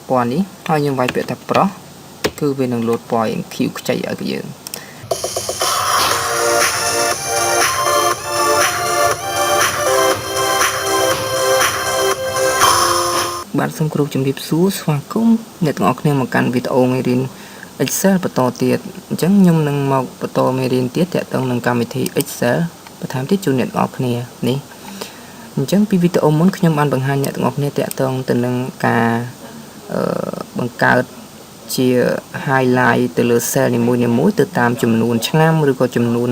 ពណ៌នេះហើយយើងវាយពាក្យថាប្រុសគឺវានឹងលោតពណ៌ឯង Q ខ្ចីឲ្យយើងបាទសូមគោរពជំរាបសួរស្វាគមន៍អ្នកទាំងអស់គ្នាមកកាន់វីដេអូមេរៀន Excel បន្តទៀតអញ្ចឹងខ្ញុំនឹងមកបន្តមេរៀនទៀតទាក់ទងនឹងកម្មវិធី Excel បន្ថែមទៀតជូនអ្នកទាំងអស់គ្នានេះអញ្ចឹងពីវីដេអូមុនខ្ញុំបានបង្ហាញអ្នកទាំងអស់គ្នាទាក់ទងទៅនឹងការបង្កើតជា highlight ទៅលើ cell នីមួយៗទៅតាមចំនួនឆ្នាំឬក៏ចំនួន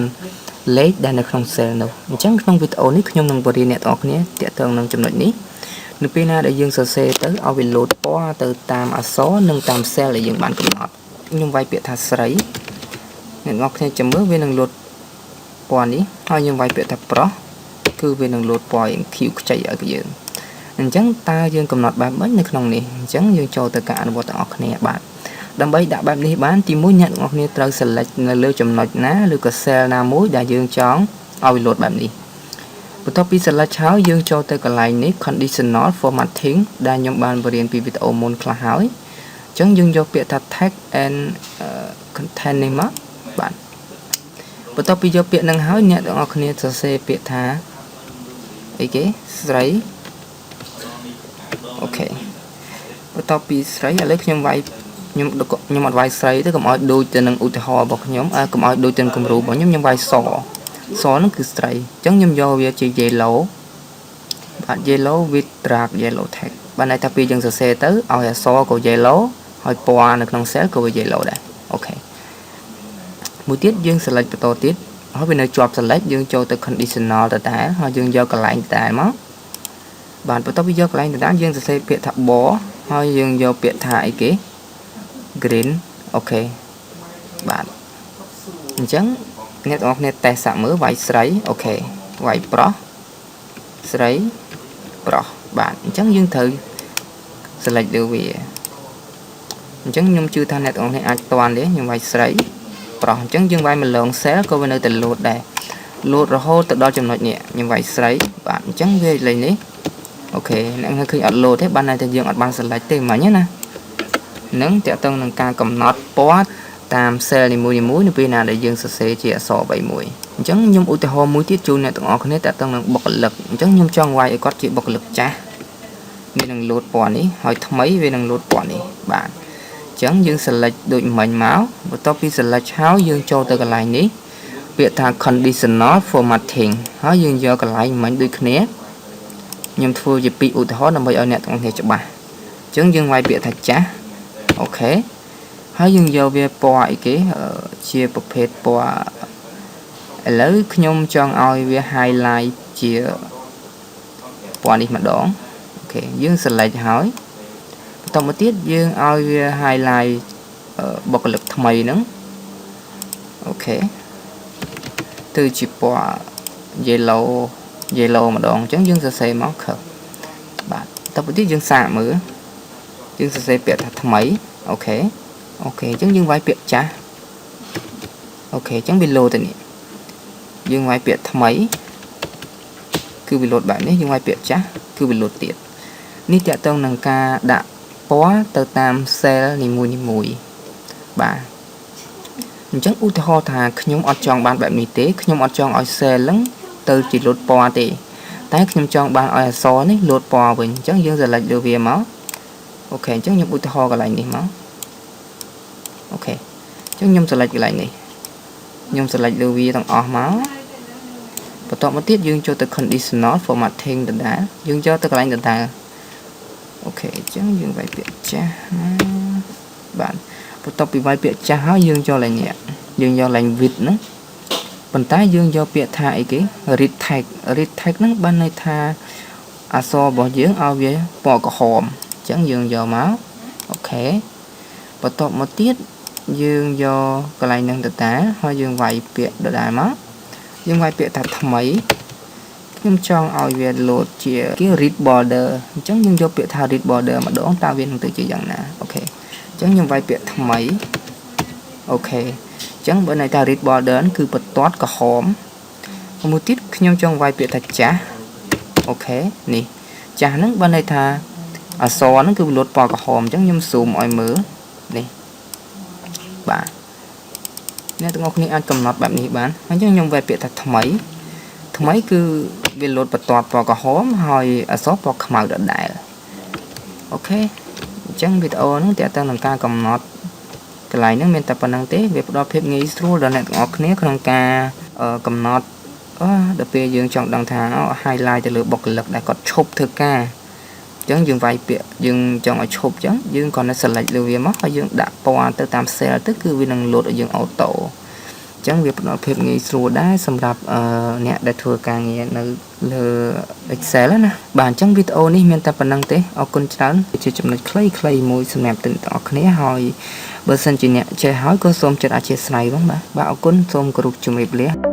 លេខដែលនៅក្នុង cell នោះអញ្ចឹងក្នុងវីដេអូនេះខ្ញុំនឹងបរៀនអ្នកទាំងអស់គ្នាទាក់ទងនឹងចំណុចនេះនៅពេលណាដែលយើងសរសេរទៅឲ្យវាលោតពណ៌ទៅតាមអក្សរនិងតាម cell ដែលយើងបានកំណត់ខ្ញុំវាយពាក្យថាស្រីអ្នកទាំងអស់គ្នាចាំមើលវានឹងលោតពណ៌នេះហើយខ្ញុំវាយពាក្យថាប្រុសគឺវានឹងលោតពណ៌ឯង Q ខ្ចីឲ្យយើងអញ្ចឹងតើយើងកំណត់បែបម៉េចនៅក្នុងនេះអញ្ចឹងយើងចូលទៅការអនុវត្តទាំងអស់គ្នាបាទដើម្បីដាក់បែបនេះបានទី1អ្នកទាំងអស់គ្នាត្រូវ select នៅលើចំណុចណាឬក៏ cell ណាមួយដែលយើងចង់ឲ្យលោតបែបនេះបន្ទាប់ពី select ហើយយើងចូលទៅកន្លែងនេះ Conditional formatting ដែលខ្ញុំបានបរៀនពីវីដេអូមុនខ្លះហើយអញ្ចឹងយើងយកពាក្យថា text and content នេះមកបាទបន្ទាប់ពីយកពាក្យនឹងហើយអ្នកទាំងអស់គ្នាសរសេរពាក្យថាអីគេស្រីអូខេបន្ទាប់ពីស្រីឥឡូវខ្ញុំវាយខ្ញុំអត់វាយស្រីទេកុំឲ្យដូចទៅនឹងឧទាហរណ៍របស់ខ្ញុំកុំឲ្យដូចទៅនឹងគំរូរបស់ខ្ញុំវាយសហ្នឹងគឺស្រីអញ្ចឹងខ្ញុំយកវាជា yellow បាទ yellow with dark yellow text បានន័យថាពេលយើងសរសេរទៅឲ្យអក្សរក៏ yellow ហើយពណ៌នៅក្នុង cell ក៏វា yellow ដែរអូខេមួយទៀតយើង select បន្តទៀតហើយវានៅជាប់ select យើងចូលទៅ conditional ដដែលហើយយើងយកកន្លែងដដែលមកបាទបន្ទាប់ពីយកកន្លែងដដែលយើងសរសេរពាក្យថា bar ហើយយើងយកពាក្យថាអីគេ green អូខេបាទអញ្ចឹងអ្នកទាំងអស់គ្នាតេស្តសាកមើលវាយស្រីអូខេវាយប្រុសស្រីប្រុសបាទអញ្ចឹងយើងត្រូវ select លើវាអញ្ចឹងខ្ញុំជឿថាអ្នកទាំងអស់គ្នាអាចតាន់ទេខ្ញុំវាយស្រីប្រុសអញ្ចឹងយើងវាយម្លង cell ក៏វានៅតែលោតដែរលោតរហូតទៅដល់ចំណុចនេះខ្ញុំវាយស្រីបាទអញ្ចឹងវាលេខនេះអូខេអ្នកឃើញអត់លោតទេបានតែយើងអត់បាន select ទេមិញណានឹងតើតើនឹងការកំណត់ពណ៌តាម cell នីមួយៗនៅពេលណាដែលយើងសរសេរជាអក្សរអ្វីមួយអញ្ចឹងខ្ញុំឧទាហរណ៍មួយទៀតជូនអ្នកទាំងអស់គ្នាតើតើនឹងបុគ្គលិកអញ្ចឹងខ្ញុំចង់វាយឲ្យគាត់ជាបុគ្គលិកចាស់វានឹងលោតពណ៌នេះហើយថ្មីវានឹងលោតពណ៌នេះបាទអញ្ចឹងយើង select ដូចមិញមកបន្ទាប់ពី select ហើយយើងចូលទៅកន្លែងនេះពាក្យថា conditional formatting ហើយយើងយកកន្លែងមិញដូចគ្នាខ្ញុំធ្វើជាពីរឧទាហរណ៍ដើម្បីឲ្យអ្នកទាំងគ្នាច្បាស់អញ្ចឹងយើងវាយពាក្យថាចាស់អូខេហើយយើងយកវាពណ៌អីគេជាប្រភេទពណ៌ឥឡូវខ្ញុំចង់ឲ្យវា highlight ជាពណ៌នេះម្ដងអូខេយើង select ហើយបន្តមកទៀតយើងឲ្យវា highlight បុគ្គលិកថ្មីហ្នឹងអូខេទៅជាពណ៌ yellow ម្ដងអញ្ចឹងយើងសរសេរមកខឹកបាទបន្តមកទៀតយើងសាកមើលយើងសរសេរពាក្យថាថ្មីអូខេអញ្ចឹងយើងវាយពាក្យចាស់អូខេអញ្ចឹងវាលោតទៅនេះយើងវាយពាក្យថ្មីគឺវាលោតបែបនេះយើងវាយពាក្យចាស់គឺវាលោតទៀតនេះតើតើនឹងការដាក់ពណ៌ទៅតាម cell នីមួយៗបាទអញ្ចឹងឧទាហរណ៍ថាខ្ញុំអត់ចង់បានបែបនេះទេខ្ញុំអត់ចង់ឲ្យ cell ហ្នឹងទៅជាលោតពណ៌ទេតែខ្ញុំចង់បានឲ្យអក្សរនេះលោតពណ៌វិញអញ្ចឹងយើង select លើវាមកអូខេអញ្ចឹងខ្ញុំឧទាហរណ៍កន្លែងនេះមកអូខេអញ្ចឹងខ្ញុំ select កន្លែងនេះខ្ញុំ select លើវាទាំងអស់មកបន្តមកទៀតយើងចូលទៅ conditional formatting ដដែលយើងយកទៅកន្លែងដដែលអូខេអញ្ចឹងយើងវាយពាក្យចាស់បាទបន្ទាប់ពីវាយពាក្យចាស់ហើយយើងយកឡើងនេះយើងយកឡើង width ហ្នឹងប៉ុន្តែយើងយកពាក្យថាអីគេ read text ហ្នឹងបានន័យថាអក្សររបស់យើងឲ្យវាពណ៌ក្រហមអញ្ចឹងយើងយកមកអូខេបន្ទាប់មកទៀតយើងយកកន្លែងហ្នឹងដដែលហើយយើងវាយពាក្យដដែលមកយើងវាយពាក្យថាថ្មីខ្ញុំចង់ឲ្យវាលោតជាគេ read border អញ្ចឹងយើងយកពាក្យថា read border ម្ដងតើវានឹងទៅជាយ៉ាងណាអូខេអញ្ចឹងខ្ញុំវាយពាក្យថ្មីអូខេអញ្ចឹងបើន័យថា read border គឺបន្ទាត់ក្រហមមួយទៀតខ្ញុំចង់វាយពាក្យថាចាស់អូខេនេះចាស់ហ្នឹងបើន័យថា អសហ្នឹងគឺវាលោតពណ៌ក្រហមអញ្ចឹងខ្ញុំស៊ូមឲ្យមើលនេះបាទអ្នកទាំងអស់គ្នាអាចកំណត់បែបនេះបានអញ្ចឹងខ្ញុំវេពាក្យថាថ្មីគឺវាលោតបន្ទាត់ពណ៌ក្រហមហើយអសពណ៌ខ្មៅដដែលអូខេអញ្ចឹងវីដេអូហ្នឹងតើតើនឹងការកំណត់កន្លែងហ្នឹងមានតែប៉ុណ្្នឹងទេវាផ្ដល់ភាពងាយស្រួលដល់អ្នកទាំងអស់គ្នាក្នុងការកំណត់ដល់ពេលយើងចង់ដឹងថា highlight ទៅលើបុគ្គលិកដែលគាត់ឈប់ធ្វើការអញ្ចឹងយើងវាយពាក្យយើងចង់ឲ្យឈប់អញ្ចឹងយើងគ្រាន់តែ select លើវាមកហើយយើងដាក់ពណ៌ទៅតាម cell ទៅគឺវានឹងលោតឲ្យយើង auto អញ្ចឹងវាផ្ដល់ភាពងាយស្រួលដែរសម្រាប់អ្នកដែលធ្វើការងារនៅលើ Excel ណាបាទអញ្ចឹងវីដេអូនេះមានតែប៉ុណ្្នឹងទេអរគុណច្រើនជាចំណុចខ្លីៗមួយសម្រាប់ទាំងអស់គ្នាហើយបើសិនជាអ្នកចេះហើយក៏សូមចិត្តអធិស្ឋានផងបាទអរគុណសូមគោរពជំរាបលា